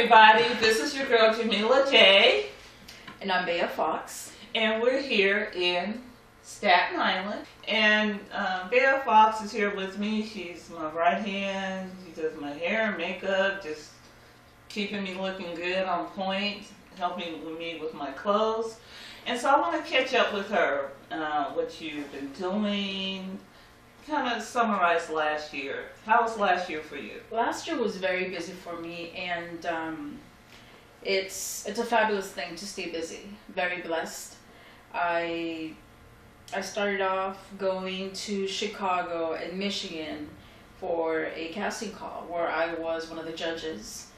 everybody. This is your girl Jamila J. And I'm Bea Fox. And we're here in Staten Island. And Bea Fox is here with me. She's my right hand. She does my hair and makeup, just keeping me looking good, on point, helping me with my clothes. And so I want to catch up with her, what you've been doing, kind of summarize last year. How was last year for you? Last year was very busy for me, and it's a fabulous thing to stay busy. Very blessed. I started off going to Chicago and Michigan for a casting call where I was one of the judges.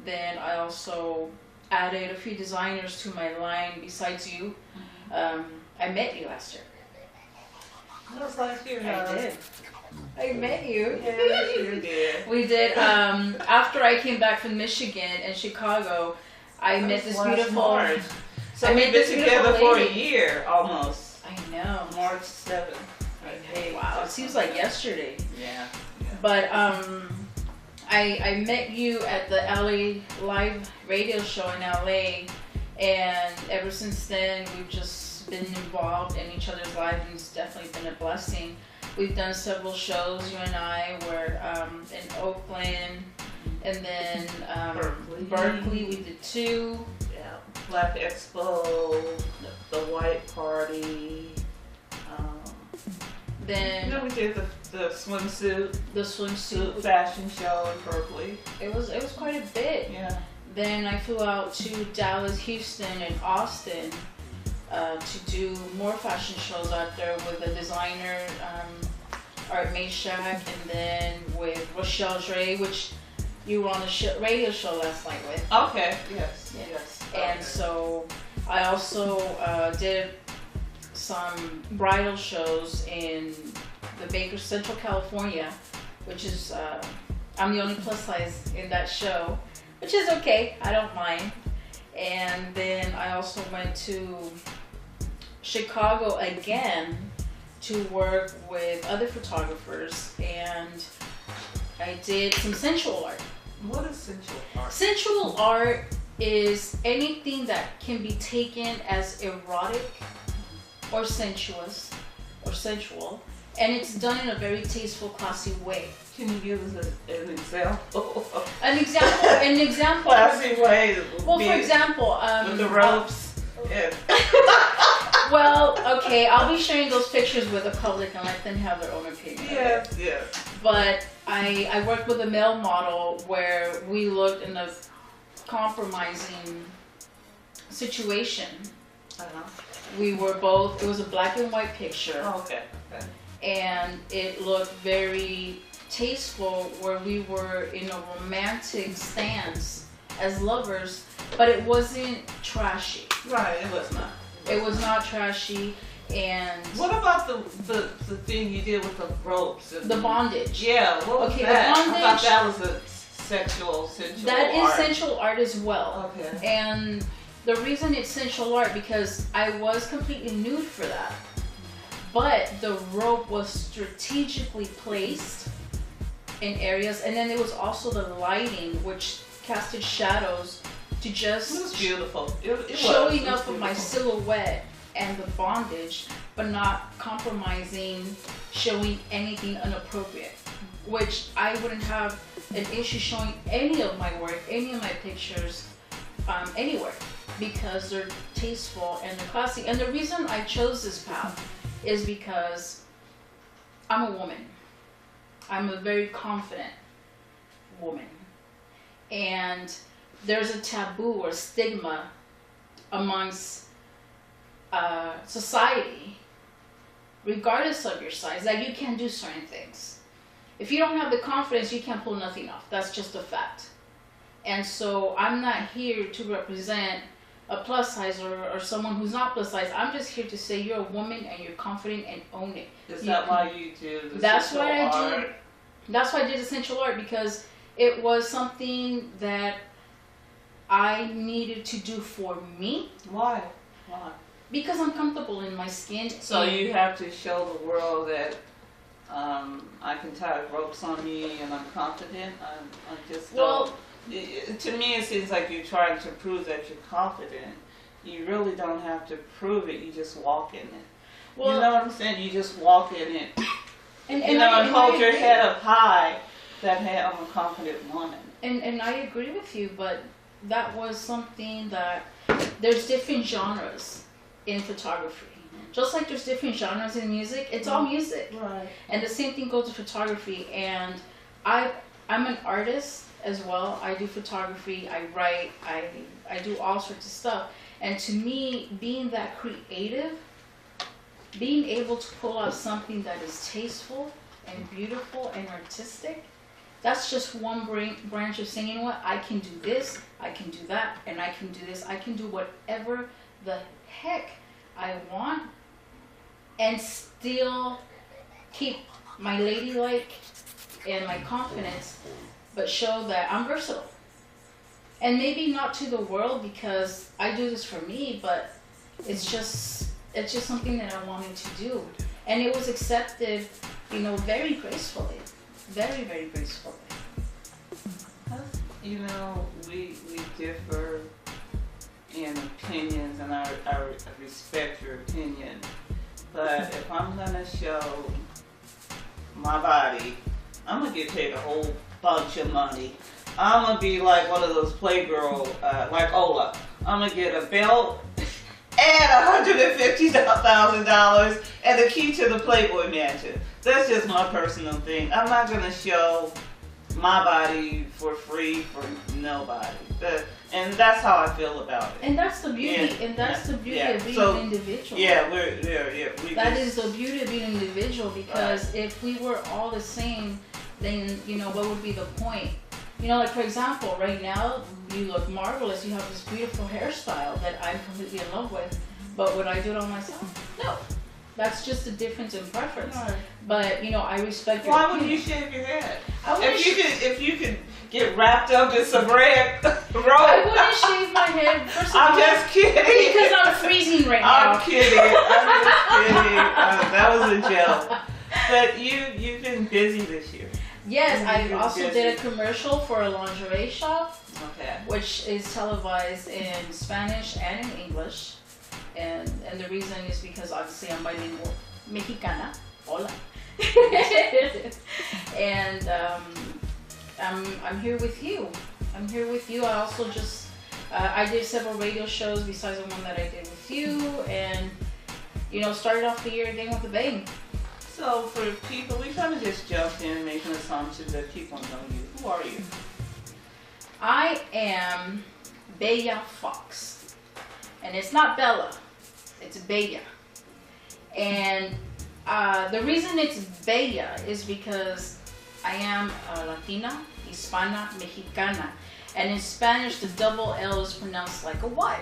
Then I also added a few designers to my line besides you. I met you last year. That was last year. I did. I met you. Yes, you did. We did. After I came back from Michigan and Chicago, I met this beautiful. March. So we've been together for a year almost. I know. March 7th. Okay. Wow. It seems like yesterday. Yeah. But I met you at the LA Live radio show in LA, and ever since then we've just been involved in each other's lives, and it's definitely been a blessing. We've done several shows, you and I were in Oakland, and then Berkeley we did 2. Yeah, Black Expo, the White Party. Then we did the swimsuit. The swimsuit fashion show in Berkeley. It was quite a bit. Yeah. Then I flew out to Dallas, Houston, and Austin to do more fashion shows out there with a designer, Art Meshack, and then with Rochelle Dre, which you were on the radio show last night with. Okay. Yes. Yes. And so I also did some bridal shows in the Baker, Central California, which is I'm the only plus size in that show, which is okay. I don't mind. And then I also went to Chicago again to work with other photographers, and I did some sensual art. What is sensual art? Sensual art is anything that can be taken as erotic or sensuous or sensual, and it's done in a very tasteful, classy way. Can you give us an example? An example. Classy way. Well, for example, with the ropes. Yeah. Well, okay, I'll be sharing those pictures with the public and let them have their own opinion. Yes, yes. But I worked with a male model where we looked in a compromising situation. We were both, it was a black and white picture. Oh, okay. And it looked very tasteful where we were in a romantic stance as lovers, but it wasn't trashy. Right, it was not. It was not trashy. And what about the thing you did with the ropes? And the bondage. Yeah, what was that? The bondage, I thought that was a sensual that art. Is sensual art as well. Okay. And the reason it's sensual art because I was completely nude for that. But the rope was strategically placed in areas, and then there was also the lighting, which casted shadows to just it was beautiful. It show was enough of beautiful. my silhouette and the bondage, but not compromising, showing anything inappropriate. Which I wouldn't have an issue showing any of my work, any of my pictures, anywhere, because they're tasteful and they're classy. And the reason I chose this path is because I'm a woman. I'm a very confident woman. And there's a taboo or stigma amongst society, regardless of your size, that you can't do certain things. If you don't have the confidence, you can't pull nothing off. That's just a fact. And so I'm not here to represent a plus size or someone who's not plus size. I'm just here to say you're a woman and you're confident and own it. Is that why you do the That's sensual why I art? did. That's why I did essential art, because it was something that I needed to do for me. Why? Why? Because I'm comfortable in my skin. So you have to show the world that I can tie ropes on me and I'm confident. I just Well, To me, it seems like you're trying to prove that you're confident. You really don't have to prove it. You just walk in it. Well, you know what I'm saying? You just walk in it. and hold your agree. head up high. That hey, I'm a confident woman. And I agree with you, but that was something that there's different genres in photography. Just like there's different genres in music, it's all music. Right. And the same thing goes to photography. And I'm an artist as well. I do photography, I write, I do all sorts of stuff. And to me, being that creative, being able to pull out something that is tasteful and beautiful and artistic, that's just one branch of saying, you know what, I can do this, I can do that, and I can do this. I can do whatever the heck I want and still keep my ladylike and my confidence, but show that I'm versatile. And maybe not to the world because I do this for me, but it's just something that I wanted to do. And it was accepted, very gracefully. Very, very gracefully. We differ in opinions, and I respect your opinion. But if I'm gonna show my body, I'm gonna get paid a whole bunch of money. I'm gonna be like one of those Playgirl, like Ola. I'm gonna get a belt and $150,000 and the key to the Playboy Mansion. That's just my personal thing. I'm not gonna show my body for free for nobody. And that's how I feel about it. And that's the beauty. Yeah. And that's the beauty of being So, an individual. Yeah, That is the beauty of being an individual, because if we were all the same, then what would be the point? Like for example, right now you look marvelous. You have this beautiful hairstyle that I'm completely in love with. But would I do it on myself? No. That's just a difference in preference. Right. But I respect your Why wouldn't you opinion. shave your head? If If you could get wrapped up in some red rope. I wouldn't shave my head. First of I'm all, just kidding. because I'm freezing right now. I'm kidding. I'm just kidding. That was a joke. But you've been busy this year. Yes, I You're also busy. did a commercial for a lingerie shop, Okay. which is televised in Spanish and in English. And the reason is because obviously I'm bilingual, Mexicana, hola. And I'm here with you. I'm here with you. I also just I did several radio shows besides the one that I did with you, and started off the year again with a bang. So for people, we kind of just jumped in making assumptions that people know you. Who are you? I am Bella Fox, and it's not Bella, it's Bella. And the reason it's Bella is because I am a Latina, Hispana, Mexicana, and in Spanish the double L is pronounced like a Y.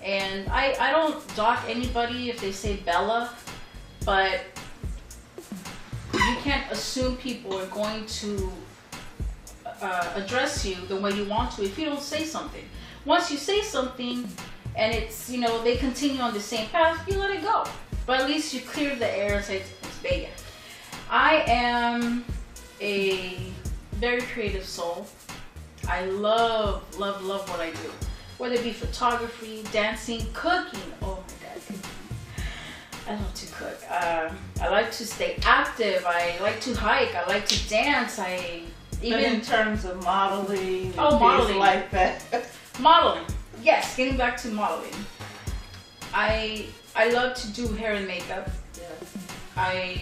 And I don't dock anybody if they say Bella, but you can't assume people are going to address you the way you want to if you don't say something. Once you say something and it's, they continue on the same path, you let it go. But at least you clear the air and say it's Bella. I am a very creative soul. I love, love, love what I do. Whether it be photography, dancing, cooking. Oh my God, cooking. I love to cook. I like to stay active. I like to hike. I like to dance. But in terms of modeling, modeling. things like that. Modeling. Yes, getting back to modeling. I love to do hair and makeup. Yeah.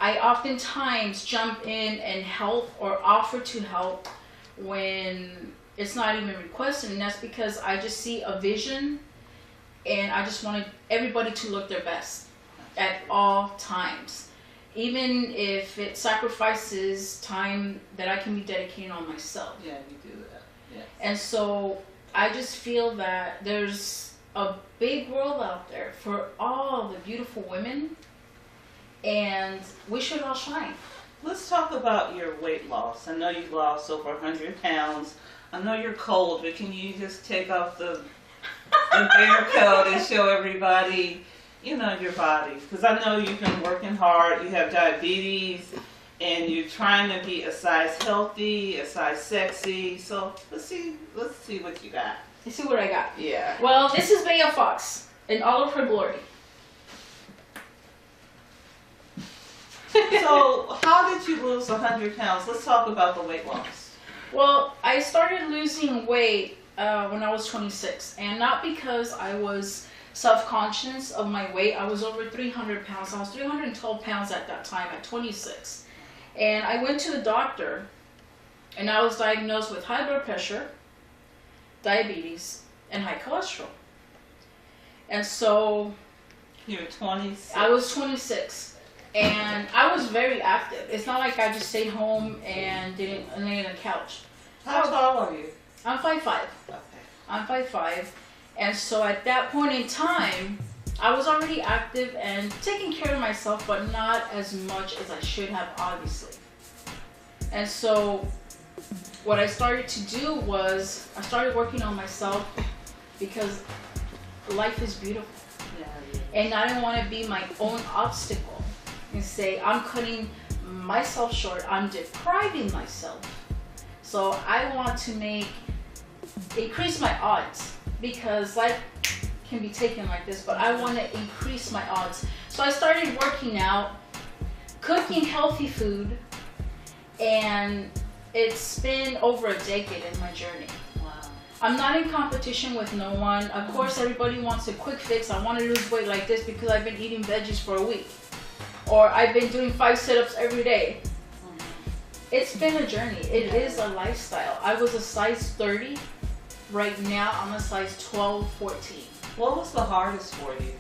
I oftentimes jump in and help or offer to help when it's not even requested, and that's because I just see a vision and I just want everybody to look their best at all times. Even if it sacrifices time that I can be dedicating on myself. Yeah, you do that. Yeah. And so I just feel that there's a big world out there for all the beautiful women, and we should all shine. Let's talk about your weight loss. I know you've lost over 100 pounds. I know you're cold, but can you just take off the bear coat and show everybody, your body? Because I know you've been working hard. You have diabetes, and you're trying to be a size healthy, a size sexy. So let's see what you got. Let's see what I got. Yeah. Well, this is Bea Fox in all of her glory. So how did you lose 100 pounds? Let's talk about the weight loss. Well, I started losing weight when I was 26, and not because I was self-conscious of my weight. I was over 300 pounds. I was 312 pounds at that time at 26. And I went to the doctor, and I was diagnosed with high blood pressure, diabetes, and high cholesterol. And so You were 26. I was 26, and I was very active. It's not like I just stayed home and didn't lay on the couch. How tall are you? I'm 5'5". Okay. I'm 5'5", and so at that point in time, I was already active and taking care of myself, but not as much as I should have, obviously. And so what I started to do was I started working on myself, because life is beautiful. Yeah. And I didn't want to be my own obstacle and say, I'm cutting myself short, I'm depriving myself. So I want to increase my odds, because life can be taken like this, but I want to increase my odds. So I started working out, cooking healthy food, and it's been over a decade in my journey. Wow. I'm not in competition with no one. Of course, everybody wants a quick fix. I want to lose weight like this because I've been eating veggies for a week, or I've been doing 5 sit-ups every day. It's been a journey. It is a lifestyle. I was a size 30. Right now, I'm a size 12, 14. What was the hardest for you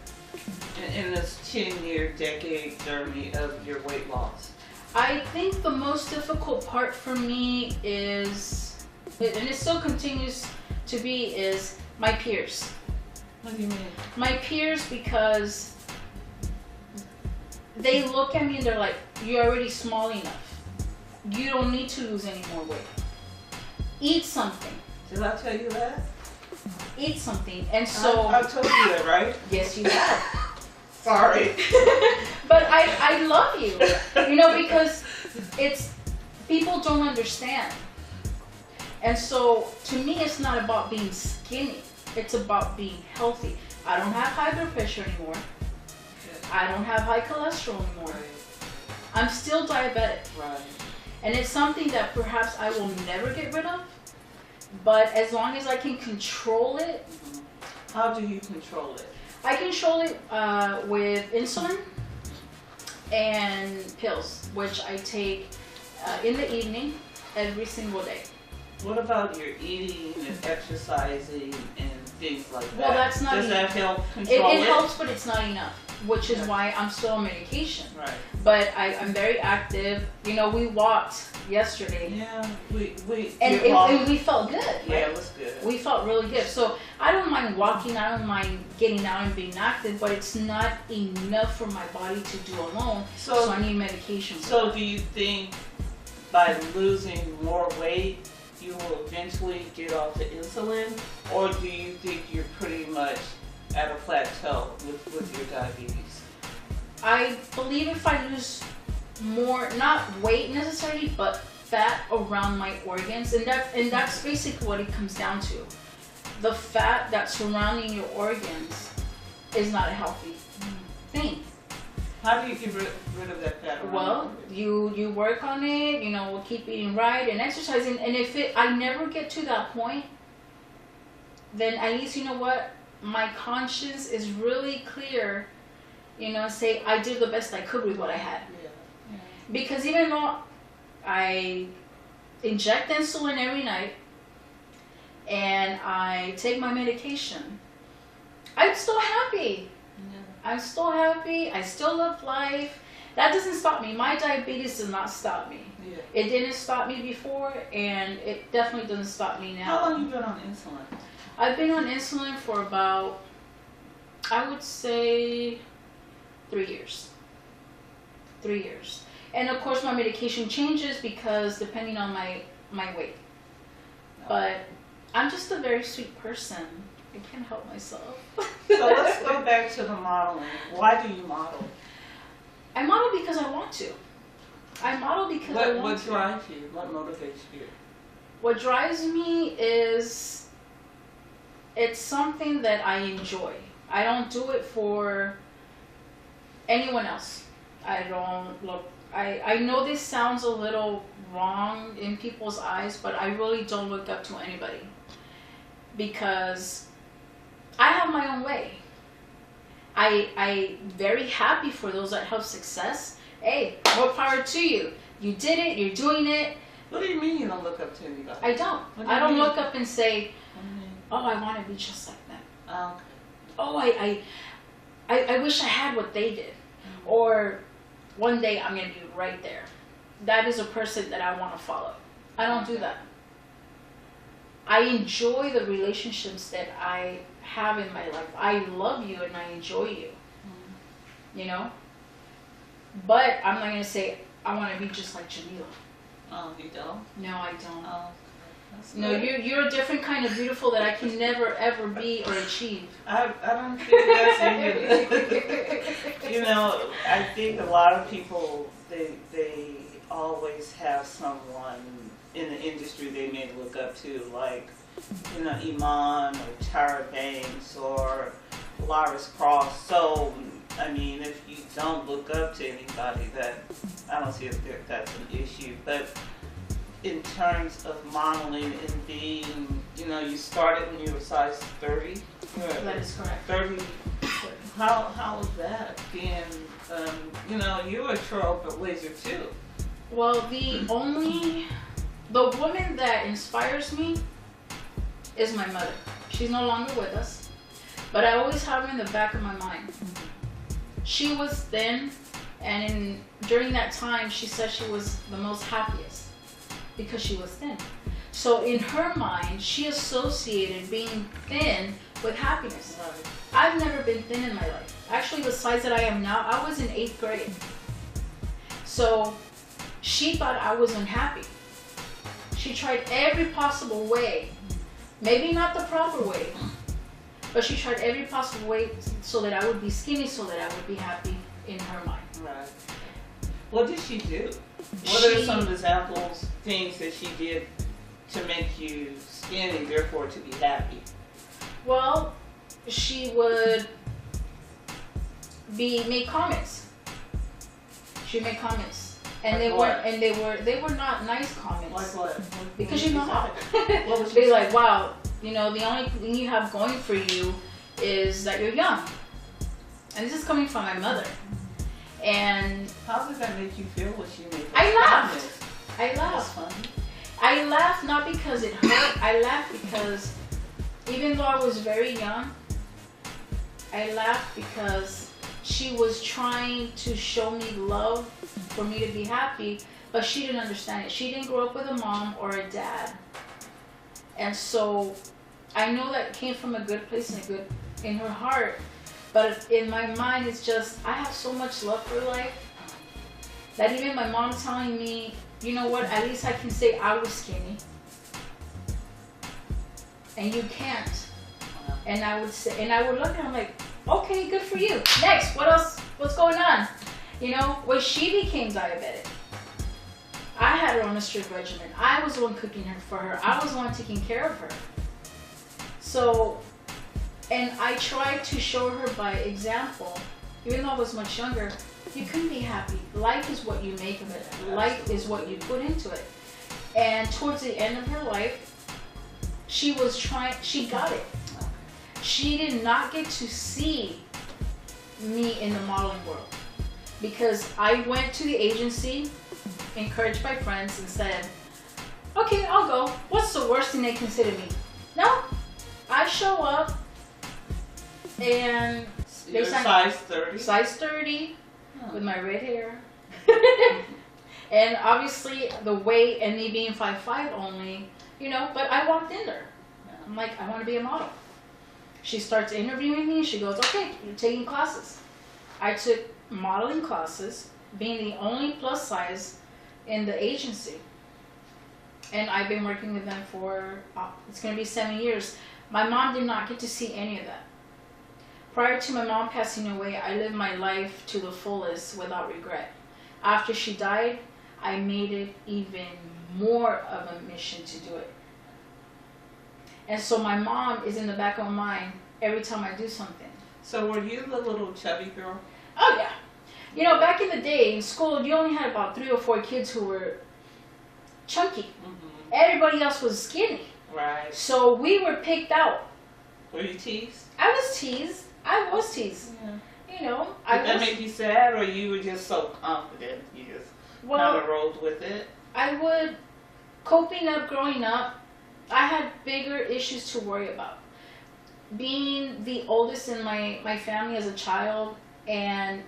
in this 10-year decade journey of your weight loss? I think the most difficult part for me is, and it still continues to be, is my peers. What do you mean? My peers, because they look at me and they're like, you're already small enough. You don't need to lose any more weight. Eat something. Did I tell you that? Eat something. And so I told you that, right? yes, you have. Sorry. But I love you. You know, because people don't understand. And so to me, it's not about being skinny. It's about being healthy. I don't have high blood pressure anymore. I don't have high cholesterol anymore. I'm still diabetic. Right. And it's something that perhaps I will never get rid of. But as long as I can control it. How do you control it? I control it with insulin and pills, which I take in the evening every single day. What about your eating and exercising and things like that? Well, that's not Does that enough. help control it? It helps, but it's not enough, which is why I'm still on medication. Right. But I'm very active. You know, we walked yesterday. Yeah, we And we felt good. yeah, Right? it was good. We felt really good. So I don't mind walking, I don't mind getting out and being active, but it's not enough for my body to do alone. So I need medication. So do you think by losing more weight, you will eventually get off the insulin? Or do you think you're pretty much at a plateau with your diabetes? I believe if I lose more, not weight necessarily, but fat around my organs, and that's basically what it comes down to. The fat that's surrounding your organs is not a healthy thing. How do you get rid of that fat around Well, you work on it, you know, we'll keep eating right and exercising, and if I never get to that point, then at least, you know what, my conscience is really clear, you know, say I did the best I could with what I had. Yeah. Because even though I inject insulin every night and I take my medication, I'm still happy. I'm still happy. I still love life. That doesn't stop me. My diabetes does not stop me. Yeah. It didn't stop me before, and it definitely doesn't stop me now. How long have you been on insulin? I've been on insulin for about, I would say, 3 years. 3 years. And of course my medication changes because depending on my weight. But I'm just a very sweet person. I can't help myself. So let's go back to the modeling. Why do you model? I model because I want to. I model because I want What to. drives you? What motivates you? What drives me is it's something that I enjoy. I don't do it for anyone else. I don't look. I know this sounds a little wrong in people's eyes, but I really don't look up to anybody because I have my own way. I very happy for those that have success. Hey, more power to you. You did it. You're doing it. What do you mean you don't look up to anybody? I don't. What do you I don't mean? look up and say, What do you mean? oh, I want to be just like them. Oh, Oh, I wish I had what they did. Or one day I'm going to be right there. That is a person that I want to follow. I don't do that. I enjoy the relationships that I have in my life. I love you and I enjoy you. You know? But I'm not going to say, I want to be just like Jamila. oh, you don't? No, I don't. Oh, that's No, good. you're a different kind of beautiful that I can never ever be or achieve. I don't think that's in you. You know, I think a lot of people they always have someone in the industry they may look up to, like, you know, Iman or Tara Banks or Laris Cross. So, I mean, if you don't look up to anybody, that I don't see if that's an issue. But in terms of modeling and being, you know, you started when you were size 30. That is correct. 30. How was that being? You know, you were a trailblazer too. Well, the woman that inspires me is my mother. She's no longer with us, but I always have her in the back of my mind. She was thin, and during that time, she said she was the most happiest because she was thin. So in her mind, she associated being thin with happiness. I've never been thin in my life. Actually, the size that I am now, I was in 8th grade. So she thought I was unhappy. She tried every possible way, maybe not the proper way, but she tried every possible way so that I would be skinny, so that I would be happy in her mind. Right. What did she do? What are some examples, things that she did to make you skinny, therefore to be happy? Well, she would make comments. She made comments, and Like they what? weren't, and they were not nice comments. Like what? Because you know how. What was she Be like, saying? wow, you know, the only thing you have going for you is that you're young. And this is coming from my mother. And How did that make you feel when she made those I laughed. comments? I That's laughed. funny. I laughed not because it hurt. I laughed because even though I was very young, I laughed because she was trying to show me love for me to be happy, but she didn't understand it. She didn't grow up with a mom or a dad. And so I know that came from a good place and in her heart, but in my mind it's just, I have so much love for life that even my mom telling me, you know what, at least I can say I was skinny. And you can't. And I would say, and I would look at her, I'm like, okay, good for you. Next, what else? What's going on? You know, when she became diabetic, I had her on a strict regimen. I was the one cooking her for her. I was the one taking care of her. So, and I tried to show her by example, even though I was much younger, you can be happy. Life is what you make of it. Life is what you put into it. And towards the end of her life, she got it. She did not get to see me in the modeling world because I went to the agency, encouraged by friends, and said, okay, I'll go. What's the worst thing they can say to me? No, I show up and You're size 30? Size 30 with my red hair. And obviously the weight and me being 5'5" only, you know, but I walked in there. I'm like, I want to be a model. She starts interviewing me. She goes, okay, you're taking classes. I took modeling classes, being the only plus size in the agency. And I've been working with them for, it's going to be 7 years. My mom did not get to see any of that. Prior to my mom passing away, I lived my life to the fullest without regret. After she died, I made it even more of a mission to do it. And so my mom is in the back of my mind every time I do something. So were you the little chubby girl? Oh yeah. You know, back in the day in school, you only had about 3 or 4 kids who were chunky. Mm-hmm. Everybody else was skinny. Right. So we were picked out. Were you teased? I was teased. Yeah. You know, Did that make you sad, or you were just so confident you just kind of rolled with it? I would, coping up, growing up, I had bigger issues to worry about. Being the oldest in my family as a child, and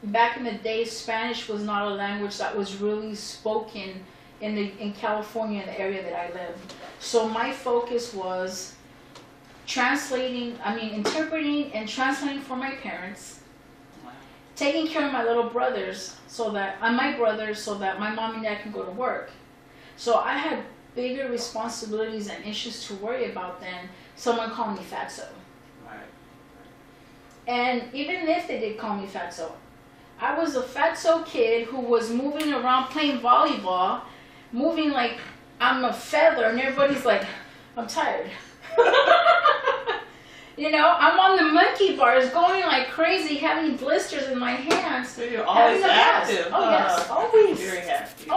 back in the day, Spanish was not a language that was really spoken in California, in the area that I lived. So my focus was interpreting and translating for my parents, taking care of my little brothers so that my mom and dad can go to work. So I had bigger responsibilities and issues to worry about than someone calling me fatso. Right. And even if they did call me fatso, I was a fatso kid who was moving around playing volleyball, moving like I'm a feather, and everybody's like, I'm tired. You know, I'm on the monkey bars going like crazy, having blisters in my hands. So you're always active. Oh yes, always. Very happy.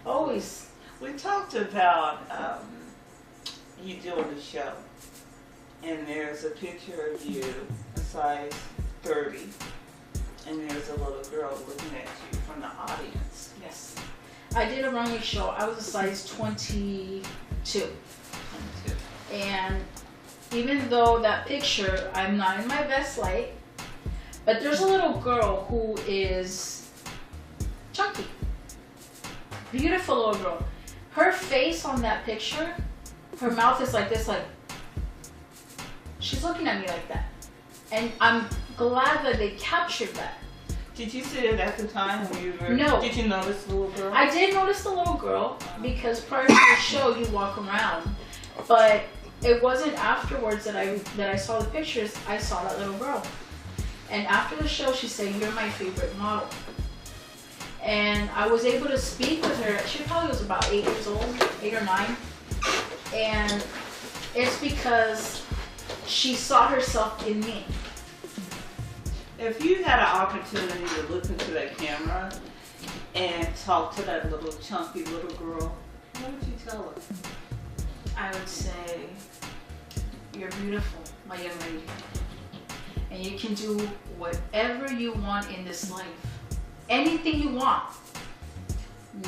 Always. We talked about you doing the show, and there's a picture of you, a size 30, and there's a little girl looking at you from the audience. Yes. I did a runway show. I was a size 22. 22. And even though that picture, I'm not in my best light, but there's a little girl who is chunky. Beautiful little girl. Her face on that picture, her mouth is like this, like, she's looking at me like that. And I'm glad that they captured that. Did you see it at the time when you were? No. Did you notice the little girl? I did notice the little girl because prior to the show you walk around, but it wasn't afterwards that I saw the pictures. I saw that little girl, and after the show she said, "You're my favorite model," and I was able to speak with her. She probably was about 8 years old, 8 or 9, and it's because she saw herself in me. If you had an opportunity to look into that camera and talk to that little chunky little girl, what would you tell her? I would say, you're beautiful, my young lady. And you can do whatever you want in this life. Anything you want.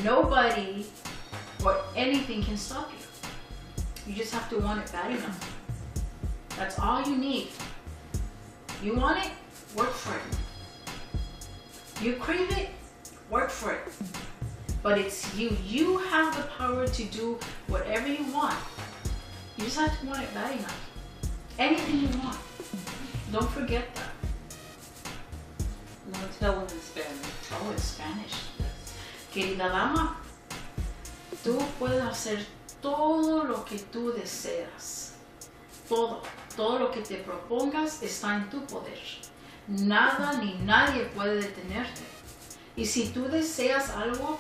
Nobody or anything can stop you. You just have to want it bad enough. That's all you need. You want it? Work for it. You crave it? Work for it. But it's you. You have the power to do whatever you want. You just have to want it bad enough. Anything you want. Don't forget that. No, tell them in Spanish. Oh, in Spanish. Querida dama, tú puedes hacer todo lo que tú deseas. Todo lo que te propongas está en tu poder. Nada ni nadie puede detenerte. Y si tú deseas algo,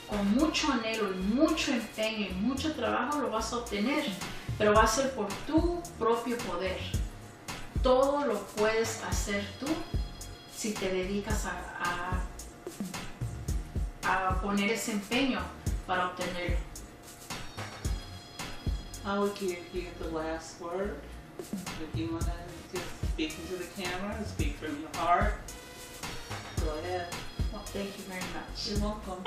con mucho anhelo y mucho empeño y mucho trabajo lo vas a obtener, pero va a ser por tu propio poder. Todo lo puedes hacer tú si te dedicas a poner ese empeño para obtenerlo. I would give you the last word. If you want to just speak into the camera, speak from your heart, go ahead. Well, thank you very much. You're welcome.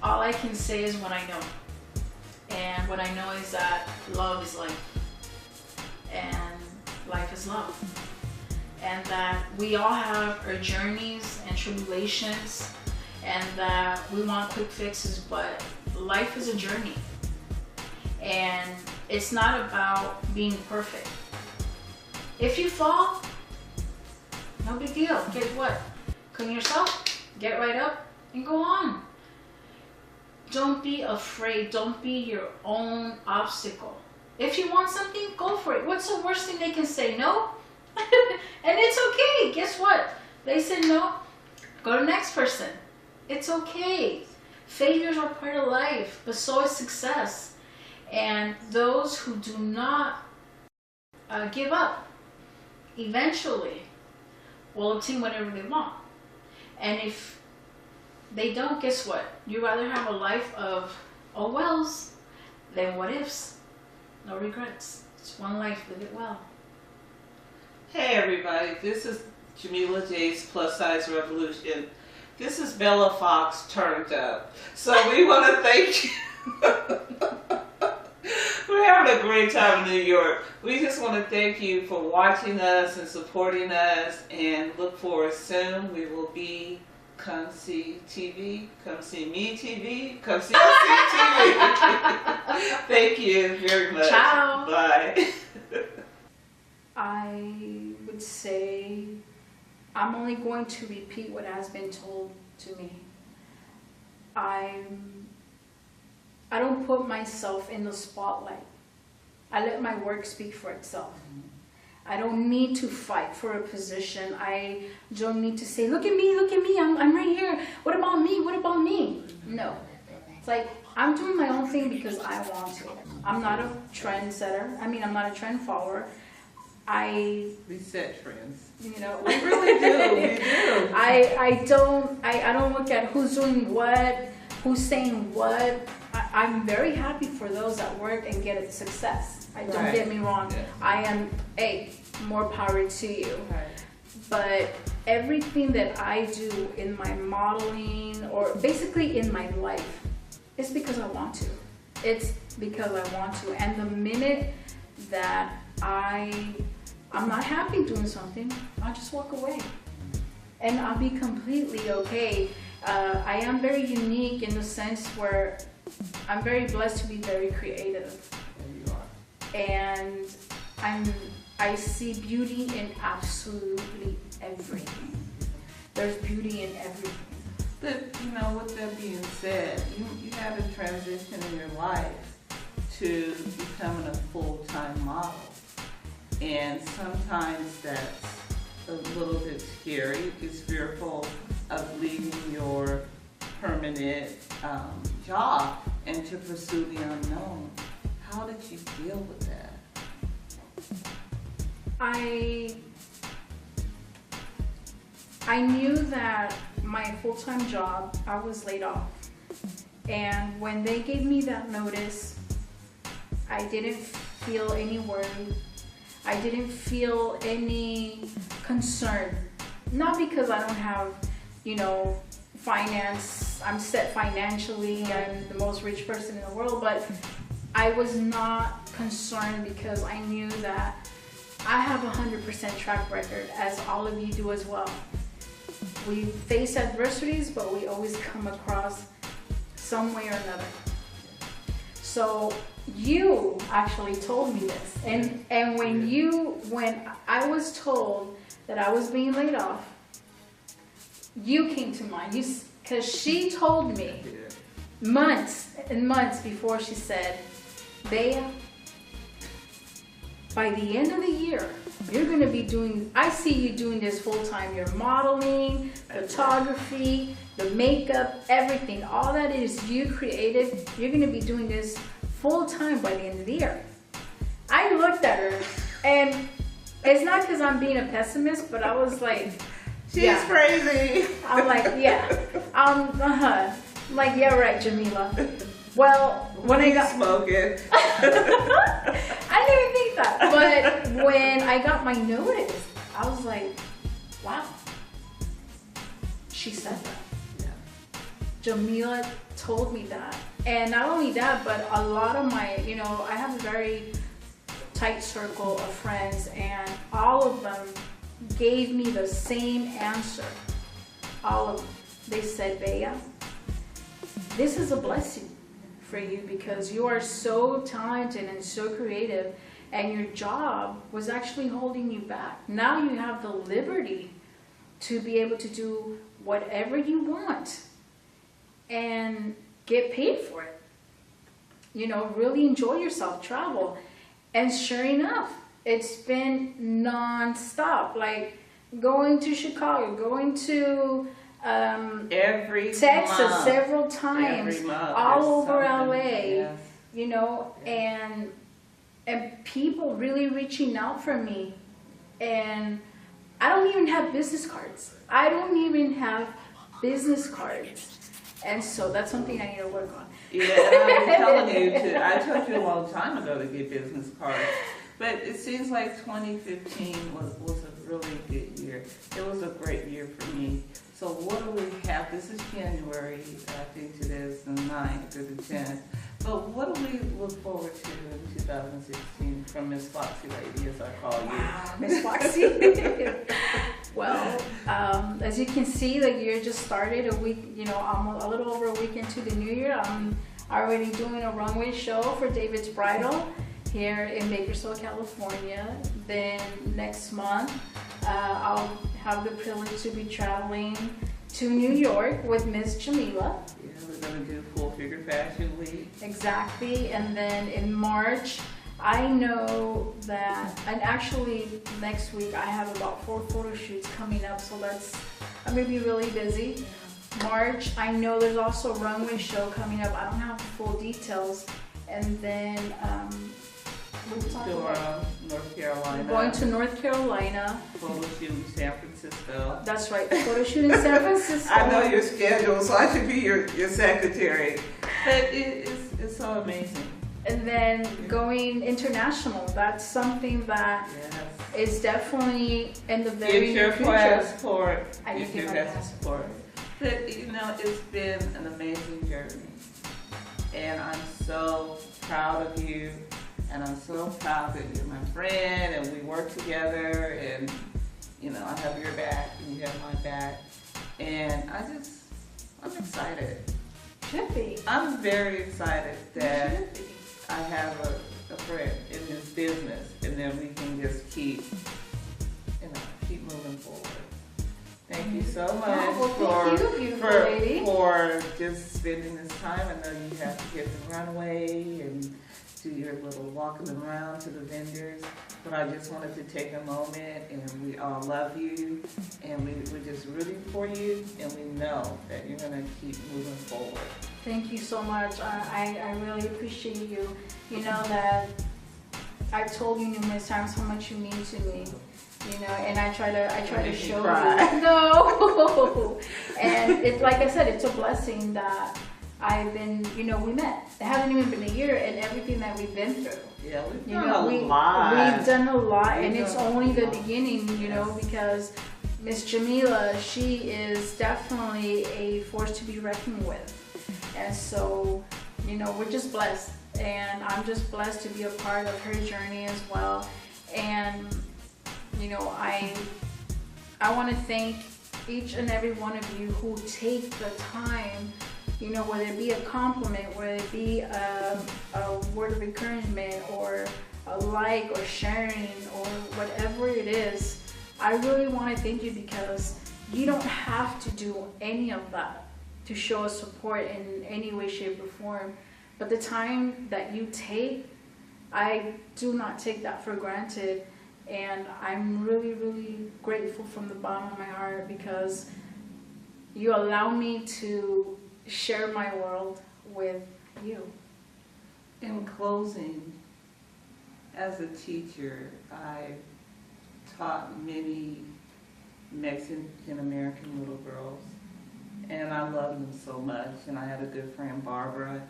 All I can say is what I know. And what I know is that love is life. And life is love. And that we all have our journeys and tribulations, and that we want quick fixes, but life is a journey. And it's not about being perfect. If you fall, no big deal. Guess what? Clean yourself, get right up, and go on. Don't be afraid. Don't be your own obstacle. If you want something, go for it. What's the worst thing they can say? No? And it's okay. Guess what? They said no. Go to the next person. It's okay. Failures are part of life, but so is success. And those who do not give up eventually will obtain whatever they want. And if they don't, guess what? You rather have a life of oh wells than what ifs. No regrets. It's one life, live it well. Hey everybody, this is Jamila J's Plus Size Revolution. This is Bella Fox turned up. So we want to thank you. We're having a great time in New York. We just want to thank you for watching us and supporting us, and look forward soon. We will be Come See TV, Come See Me TV, Come See us TV. Thank you very much. Ciao. Bye. I would say I'm only going to repeat what has been told to me. I don't put myself in the spotlight. I let my work speak for itself. I don't need to fight for a position. I don't need to say, look at me, I'm right here. What about me? What about me? No. It's like, I'm doing my own thing because I want to. I'm not a trendsetter. I mean, I'm not a trend follower. We set trends. You know, We really do. We do. I don't look at who's doing what, who's saying what. I'm very happy for those that work and get a success. Don't get me wrong. Yeah. I am more power to you. Right. But everything that I do in my modeling, or basically in my life, is because I want to. It's because I want to. And the minute that I'm not happy doing something, I'll just walk away. And I'll be completely okay. I am very unique in the sense where I'm very blessed to be very creative. There you are. And I see beauty in absolutely everything. There's beauty in everything. But, with that being said, you had a transition in your life to becoming a full-time model. And sometimes that's a little bit scary. It's fearful of leaving your permanent job and to pursue the unknown. How did you deal with that? I knew that my full-time job, I was laid off. And when they gave me that notice, I didn't feel any worry. I didn't feel any concern. Not because I don't have, finance, I'm set financially, I'm the most rich person in the world, but I was not concerned because I knew that I have a 100% track record, as all of you do as well. We face adversities, but we always come across some way or another. So you actually told me this, and when I was told that I was being laid off, you came to mind. Because she told me months and months before, she said, Bea, by the end of the year, you're going to be doing, I see you doing this full time. You're modeling, photography, the makeup, everything. All that is you created. You're going to be doing this full time by the end of the year. I looked at her, and it's not because I'm being a pessimist, but I was like, She's crazy. I'm like, yeah. Like, yeah, right, Jamila. Well, when I got smoking. I didn't even think that. But when I got my notice, I was like, wow. She said that. Yeah. Jamila told me that. And not only that, but a lot of my, I have a very tight circle of friends, and all of them gave me the same answer. All of them. They said, Bea, this is a blessing for you because you are so talented and so creative, and your job was actually holding you back. Now you have the liberty to be able to do whatever you want and get paid for it. Really enjoy yourself, travel. And sure enough, it's been non-stop, like going to Chicago, going to Every Texas month. several times, Every month. all There's over something. LA, Yes. you know, and people really reaching out for me. And I don't even have business cards. I don't even have business cards. And so that's something I need to work on. Yeah, and I've been telling you I told you a long time ago to get business cards. But it seems like 2015 was a really good year. It was a great year for me. So what do we have? This is January, I think it is the 9th or the 10th. But what do we look forward to in 2016 from Miss Foxy Lady, as I call you? Wow, Miss Foxy. Well, as you can see, the year just started a week, almost a little over a week into the new year. I'm already doing a runway show for David's Bridal here in Bakersfield, California. Then next month, I'll have the privilege to be traveling to New York with Miss Jamila. Yeah, we're going to do Full Figure Fashion Week. Exactly, and then in March, I know that, and actually next week I have about 4 photo shoots coming up, so I'm gonna be really busy. March, I know there's also a runway show coming up. I don't have the full details, and then North Carolina. going to North Carolina. Photo shoot in San Francisco. That's right, photo shoot in San Francisco. I know your schedule, so I should be your secretary. But it's so amazing. And then going international, that's something that Yes. is definitely in the very Get your near future. passport. I need to get my passport. But it's been an amazing journey. And I'm so proud of you. And I'm so proud that you're my friend and we work together and I have your back and you have my back. And I'm excited. Should be. I'm very excited that Should be. I have a friend in this business and then we can just keep moving forward. Thank you so much Well, thank you, beautiful lady. for just spending this time. I know you have to get the runway and do your little walking around to the vendors, but I just wanted to take a moment, and we all love you, and we're just rooting for you, and we know that you're going to keep moving forward. Thank you so much. I really appreciate you. You know that I've told you numerous times how much you mean to me. And I try to show you. No. And it's like I said, it's a blessing that I've been, we met. It hasn't even been a year, and everything that we've been through. Yeah, we've done a lot. We've done a lot, and it's only the beginning, because Miss Jamila, she is definitely a force to be reckoned with. And so, we're just blessed, and I'm just blessed to be a part of her journey as well. And, I want to thank each and every one of you who take the time, whether it be a compliment, whether it be a word of encouragement, or a like, or sharing, or whatever it is. I really want to thank you, because you don't have to do any of that to show us support in any way, shape, or form. But the time that you take, I do not take that for granted. And I'm really, really grateful from the bottom of my heart, because you allow me to share my world with you. In closing, as a teacher, I taught many Mexican American little girls, and I love them so much. And I had a good friend, Barbara,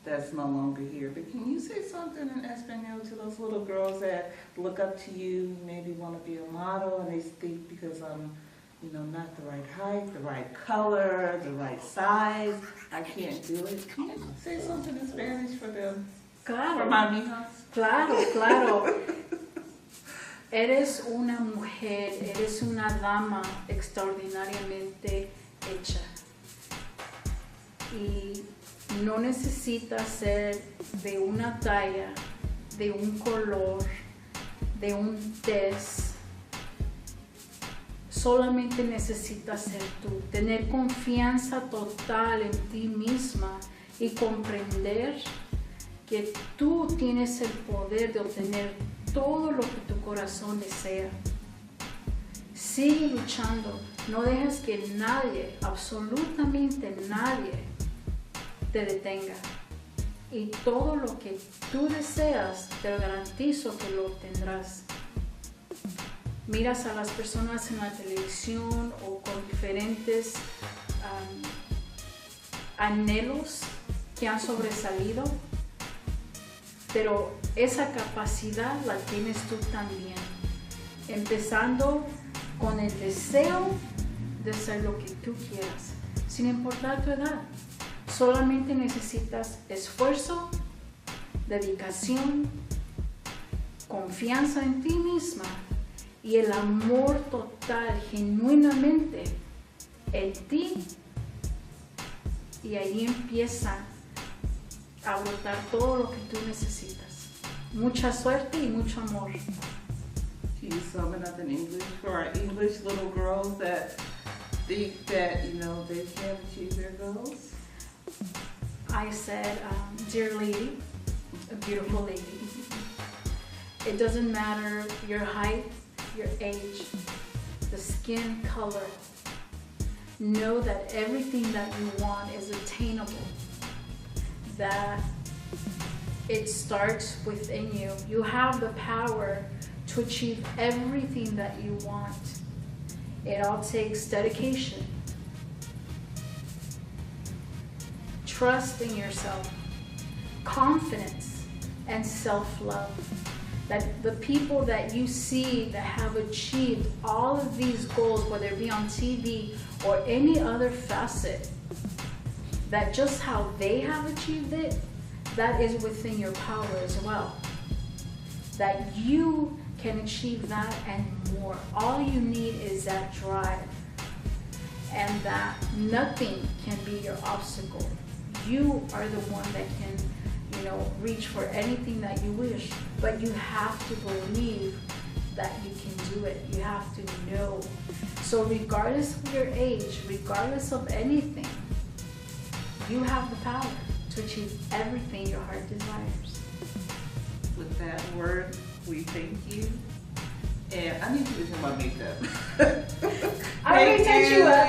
that's no longer here. But can you say something in Espanol to those little girls that look up to you, maybe want to be a model, and they think because I'm, not the right height, the right color, the right size, I can't do it? Can you say something in Spanish for them? Claro. For my mijas? Claro. Eres una mujer, eres una dama extraordinariamente hecha. Y no necesitas ser de una talla, de un color, de un tez. Solamente necesitas ser tú, tener confianza total en ti misma y comprender que tú tienes el poder de obtener todo lo que tu corazón desea. Sigue luchando, No dejes que nadie, absolutamente nadie, te detenga. Y todo lo que tú deseas, te lo garantizo que lo obtendrás. Miras a las personas en la televisión o con diferentes anhelos que han sobresalido, pero esa capacidad la tienes tú también, empezando con el deseo de ser lo que tú quieras, sin importar tu edad. Solamente necesitas esfuerzo, dedicación, confianza en ti misma y el amor total, genuinamente, en ti. Y ahí empieza a brotar todo lo que tú necesitas. Mucha suerte y mucho amor. Can you sum it up in English for our English little girls that think that, you know, they can achieve their goals? I said, dear lady, a beautiful lady, it doesn't matter your height, your age, the skin color. Know that everything that you want is attainable, that it starts within you. You have the power to achieve everything that you want. It all takes dedication, trust in yourself, confidence, and self-love. That the people that you see that have achieved all of these goals, whether it be on TV or any other facet, that just how they have achieved it, that is within your power as well. That you can achieve that and more. All you need is that drive, and that nothing can be your obstacle. You are the one that can, you know, reach for anything that you wish, but you have to believe that you can do it. You have to know. So regardless of your age, regardless of anything, you have the power to achieve everything your heart desires. With that word, we thank you. And I need you to do my makeup. I already set you up.